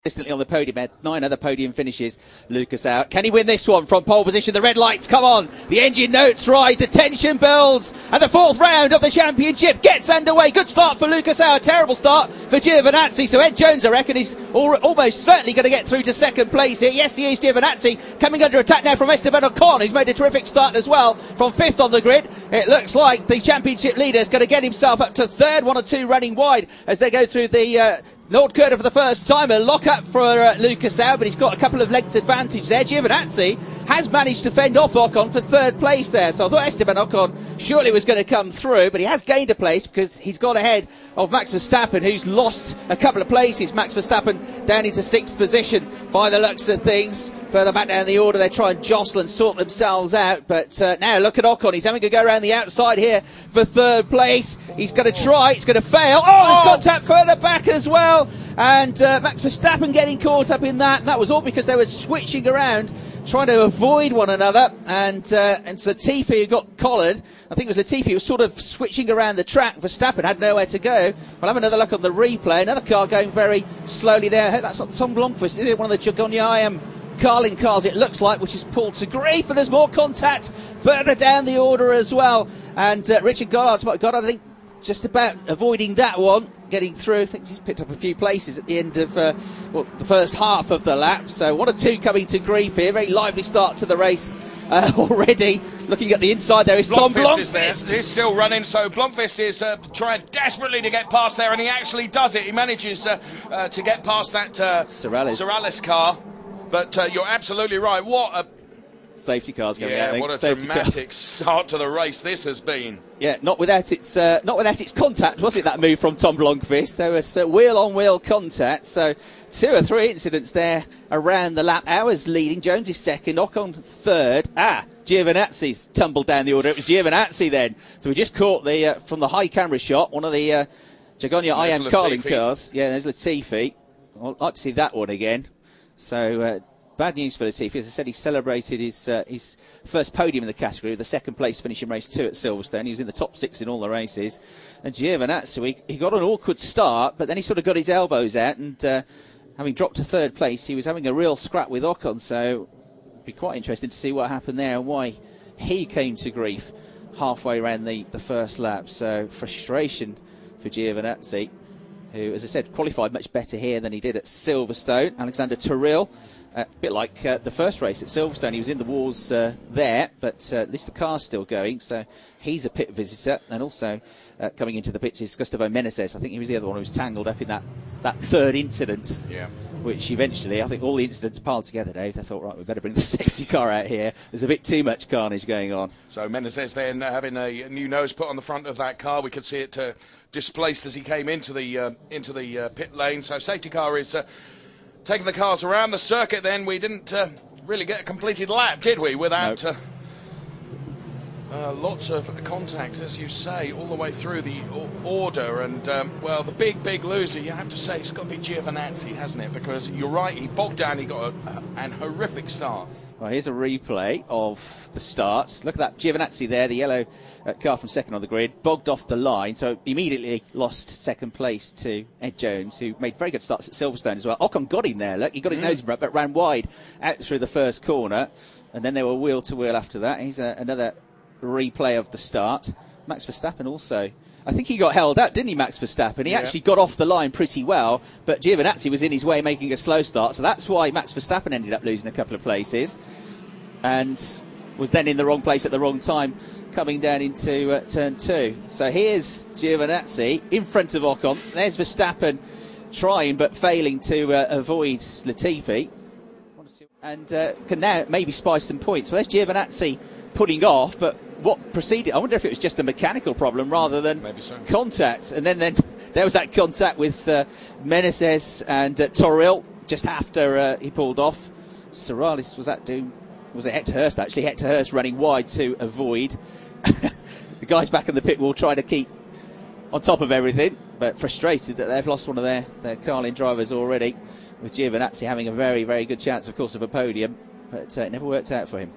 Consistently on the podium, had 9 other podium finishes. Lucas out. Can he win this one from pole position? The red lights come on. The engine notes rise. The tension builds. And the 4th round of the championship gets underway. Good start for Lucas Hour. Terrible start for Giovinazzi. So Ed Jones, I reckon, is almost certainly going to get through to 2nd place here. Yes, he is. Giovinazzi coming under attack now from Esteban Ocon, who's made a terrific start as well from 5th on the grid. It looks like the championship leader is going to get himself up to 3rd. 1 or 2 running wide as they go through the Nordkirche for the first time. A lock up for Lucas Hour, but he's got a couple of lengths advantage there. Giovinazzi has managed to fend off Ocon for 3rd place there, so I thought Esteban Ocon surely was going to come through, but he has gained a place because he's got ahead of Max Verstappen, who's lost a couple of places. Max Verstappen down into 6th position by the looks of things. Further back down the order, they try and jostle and sort themselves out, but now look at Ocon. He's having to go around the outside here for 3rd place. He's going to try, it's going to fail. Oh, there's contact further back as well, and Max Verstappen getting caught up in that, and that was all because they were switching around, trying to avoid one another, and Latifi, who got collared, I think it was Latifi, who was sort of switching around the track. Verstappen had nowhere to go. We'll have another look on the replay. Another car going very slowly there. I hope that's not Tom Blomqvist, is it? One of the Hockenheim Carling cars, it looks like, which is pulled to grief, and there's more contact further down the order as well. And Richard Goddard's I think, just about avoiding that one, getting through. I think he's picked up a few places at the end of the first half of the lap. So 1 or 2 coming to grief here. Very lively start to the race already. Looking at the inside, there is Tom Blomqvist. He's still running, so Blomqvist is trying desperately to get past there, and he actually does it. He manages to get past that Sorales car. But you're absolutely right. What a safety car's going out. What a dramatic start to the race this has been. Yeah, not without its contact, was it, that move from Tom Blomqvist? There was wheel-on-wheel contact, so 2 or 3 incidents there around the lap. Hours leading, Jones is 2nd, Ocon 3rd. Giovinazzi's tumbled down the order. It was Giovinazzi then. So we just caught the from the high camera shot, one of the Hockenheim Carling cars. Yeah, there's Latifi. I'd like to see that one again. So bad news for Latifi. As I said, he celebrated his first podium in the category with the 2nd place finish in race 2 at Silverstone. He was in the top 6 in all the races. And Giovinazzi, he got an awkward start, but then he sort of got his elbows out, and having dropped to 3rd place, he was having a real scrap with Ocon. So it'd be quite interesting to see what happened there and why he came to grief halfway around the first lap. So frustration for Giovinazzi, who, as I said, qualified much better here than he did at Silverstone. Alexander Terrell, a bit like the first race at Silverstone, he was in the wars there, but at least the car's still going, so he's a pit visitor. And also coming into the pits is Gustavo Menezes. I think he was the other one who was tangled up in that 3rd incident, which eventually, I think all the incidents piled together, Dave. They thought, right, we better bring the safety car out here. There's a bit too much carnage going on. So Menezes then having a new nose put on the front of that car. We could see it displaced as he came into the pit lane. So safety car is taking the cars around the circuit. Then we didn't really get a completed lap, did we? Without lots of contact, as you say, all the way through the order. And well, the big loser, you have to say, it's got to be Giovinazzi, hasn't it? Because you're right, he bogged down. He got an horrific start. Well, here's a replay of the start. Look at that, Giovinazzi there, the yellow car from 2nd on the grid, bogged off the line, so immediately lost 2nd place to Ed Jones, who made very good starts at Silverstone as well. Ocon got him there, look, he got his nose but ran wide out through the first corner, and then they were wheel to wheel after that. Here's another replay of the start. Max Verstappen also, I think he got held out, didn't he, Max Verstappen? He actually got off the line pretty well, but Giovinazzi was in his way making a slow start, so that's why Max Verstappen ended up losing a couple of places and was then in the wrong place at the wrong time coming down into turn 2. So here's Giovinazzi in front of Ocon. There's Verstappen trying but failing to avoid Latifi, and can now maybe spice some points. Well, there's Giovinazzi putting off, but what proceeded, I wonder if it was just a mechanical problem rather than contact. And then there was that contact with Menezes and Toril just after he pulled off. Sorales, was it Hector Hurst actually? Hector Hurst running wide to avoid. The guys back in the pit will try to keep on top of everything, but frustrated that they've lost one of their Carlin drivers already, with Giovinazzi having a very, very good chance, of course, of a podium, but it never worked out for him.